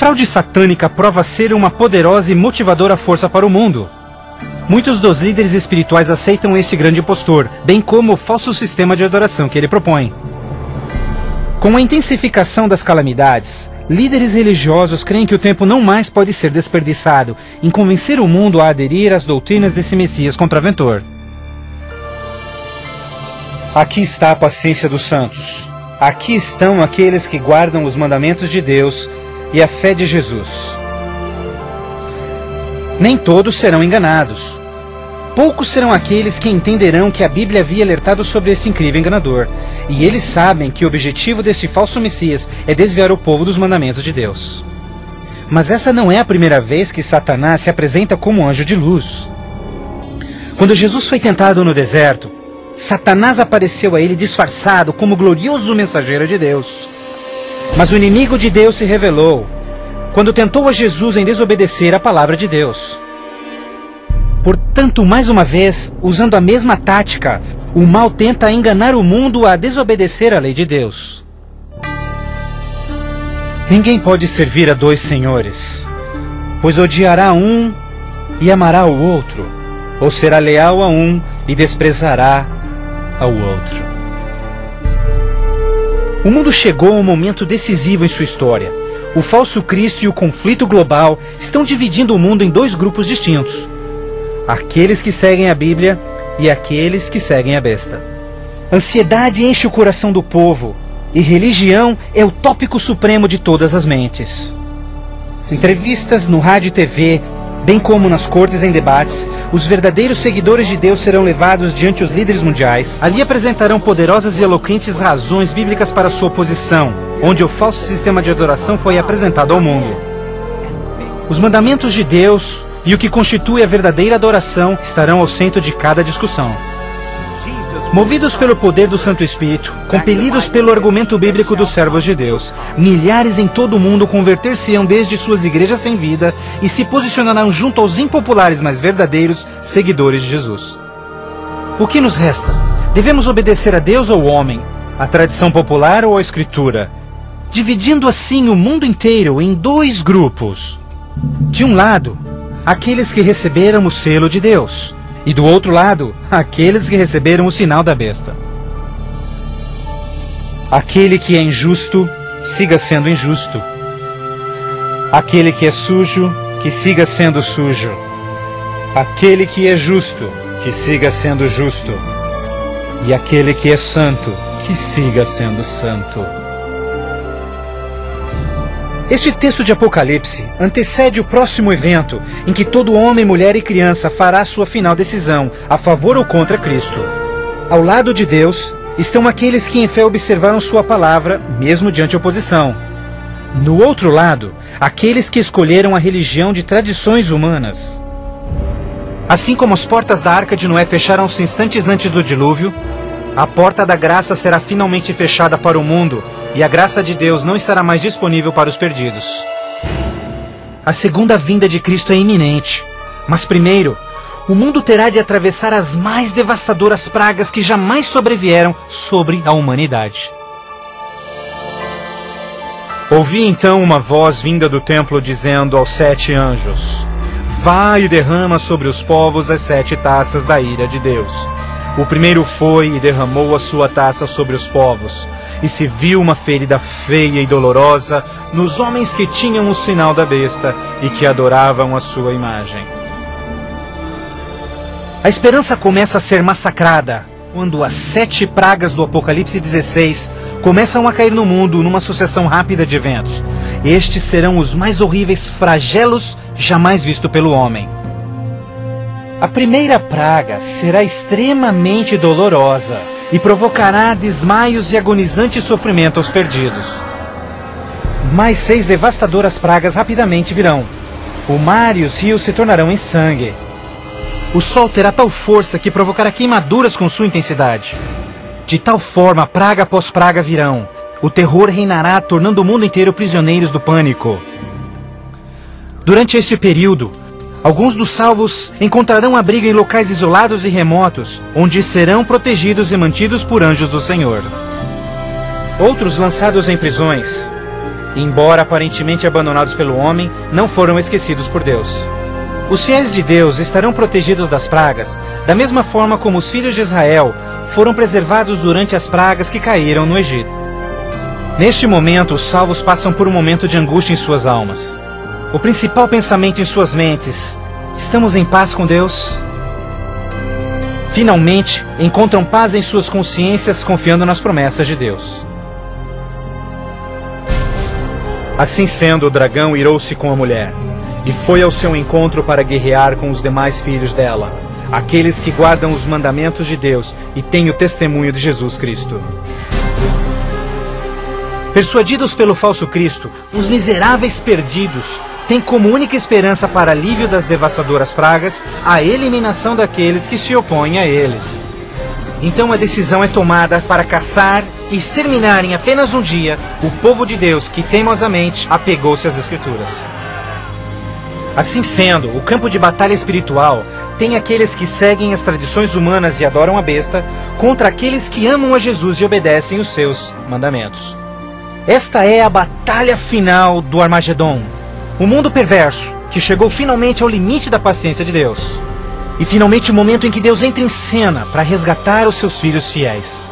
fraude satânica prova ser uma poderosa e motivadora força para o mundo. Muitos dos líderes espirituais aceitam este grande impostor, bem como o falso sistema de adoração que ele propõe. Com a intensificação das calamidades, líderes religiosos creem que o tempo não mais pode ser desperdiçado em convencer o mundo a aderir às doutrinas desse Messias contraventor. Aqui está a paciência dos santos. Aqui estão aqueles que guardam os mandamentos de Deus e a fé de Jesus. Nem todos serão enganados. Poucos serão aqueles que entenderão que a Bíblia havia alertado sobre esse incrível enganador, e eles sabem que o objetivo deste falso Messias é desviar o povo dos mandamentos de Deus. Mas essa não é a primeira vez que Satanás se apresenta como anjo de luz. Quando Jesus foi tentado no deserto, Satanás apareceu a ele disfarçado como glorioso mensageiro de Deus. Mas o inimigo de Deus se revelou quando tentou a Jesus em desobedecer a palavra de Deus. Portanto, mais uma vez, usando a mesma tática, o mal tenta enganar o mundo a desobedecer a lei de Deus. Ninguém pode servir a dois senhores, pois odiará um e amará o outro, ou será leal a um e desprezará ao outro. O mundo chegou a um momento decisivo em sua história. O falso Cristo e o conflito global estão dividindo o mundo em dois grupos distintos: aqueles que seguem a Bíblia e aqueles que seguem a besta. Ansiedade enche o coração do povo, e religião é o tópico supremo de todas as mentes. Entrevistas no rádio e TV, bem como nas cortes em debates, os verdadeiros seguidores de Deus serão levados diante os líderes mundiais. Ali apresentarão poderosas e eloquentes razões bíblicas para sua oposição, onde o falso sistema de adoração foi apresentado ao mundo. Os mandamentos de Deus e o que constitui a verdadeira adoração estarão ao centro de cada discussão. Movidos pelo poder do Santo Espírito, compelidos pelo argumento bíblico dos servos de Deus, milhares em todo o mundo converter-se-ão desde suas igrejas sem vida e se posicionarão junto aos impopulares, mas verdadeiros seguidores de Jesus. O que nos resta? Devemos obedecer a Deus ou ao homem, à tradição popular ou à Escritura, dividindo assim o mundo inteiro em dois grupos. De um lado, aqueles que receberam o selo de Deus, e do outro lado, aqueles que receberam o sinal da besta. Aquele que é injusto, siga sendo injusto. Aquele que é sujo, que siga sendo sujo. Aquele que é justo, que siga sendo justo. E aquele que é santo, que siga sendo santo. Este texto de Apocalipse antecede o próximo evento em que todo homem, mulher e criança fará sua final decisão, a favor ou contra Cristo. Ao lado de Deus estão aqueles que em fé observaram sua palavra, mesmo diante oposição. No outro lado, aqueles que escolheram a religião de tradições humanas. Assim como as portas da Arca de Noé fecharam-se instantes antes do dilúvio, a porta da graça será finalmente fechada para o mundo, e a graça de Deus não estará mais disponível para os perdidos. A segunda vinda de Cristo é iminente, mas primeiro, o mundo terá de atravessar as mais devastadoras pragas que jamais sobrevieram sobre a humanidade. Ouvi então uma voz vinda do templo dizendo aos 7 anjos: Vá e derrama sobre os povos as 7 taças da ira de Deus. O primeiro foi e derramou a sua taça sobre os povos, e se viu uma ferida feia e dolorosa nos homens que tinham o sinal da besta e que adoravam a sua imagem. A esperança começa a ser massacrada quando as 7 pragas do Apocalipse 16 começam a cair no mundo numa sucessão rápida de eventos. Estes serão os mais horríveis flagelos jamais vistos pelo homem. A primeira praga será extremamente dolorosa e provocará desmaios e agonizante sofrimento aos perdidos. Mais 6 devastadoras pragas rapidamente virão. O mar e os rios se tornarão em sangue. O sol terá tal força que provocará queimaduras com sua intensidade. De tal forma, praga após praga virão. O terror reinará, tornando o mundo inteiro prisioneiros do pânico. Durante este período, alguns dos salvos encontrarão abrigo em locais isolados e remotos, onde serão protegidos e mantidos por anjos do Senhor. Outros lançados em prisões, embora aparentemente abandonados pelo homem, não foram esquecidos por Deus. Os fiéis de Deus estarão protegidos das pragas, da mesma forma como os filhos de Israel foram preservados durante as pragas que caíram no Egito. Neste momento, os salvos passam por um momento de angústia em suas almas. O principal pensamento em suas mentes: estamos em paz com Deus? Finalmente, encontram paz em suas consciências confiando nas promessas de Deus. Assim sendo, o dragão irou-se com a mulher, e foi ao seu encontro para guerrear com os demais filhos dela, aqueles que guardam os mandamentos de Deus e têm o testemunho de Jesus Cristo. Persuadidos pelo falso Cristo, os miseráveis perdidos têm como única esperança para alívio das devastadoras pragas a eliminação daqueles que se opõem a eles. Então a decisão é tomada para caçar e exterminar em apenas um dia o povo de Deus que teimosamente apegou-se às Escrituras. Assim sendo, o campo de batalha espiritual tem aqueles que seguem as tradições humanas e adoram a besta contra aqueles que amam a Jesus e obedecem os seus mandamentos. Esta é a batalha final do Armagedon, o mundo perverso que chegou finalmente ao limite da paciência de Deus. E finalmente o momento em que Deus entra em cena para resgatar os seus filhos fiéis.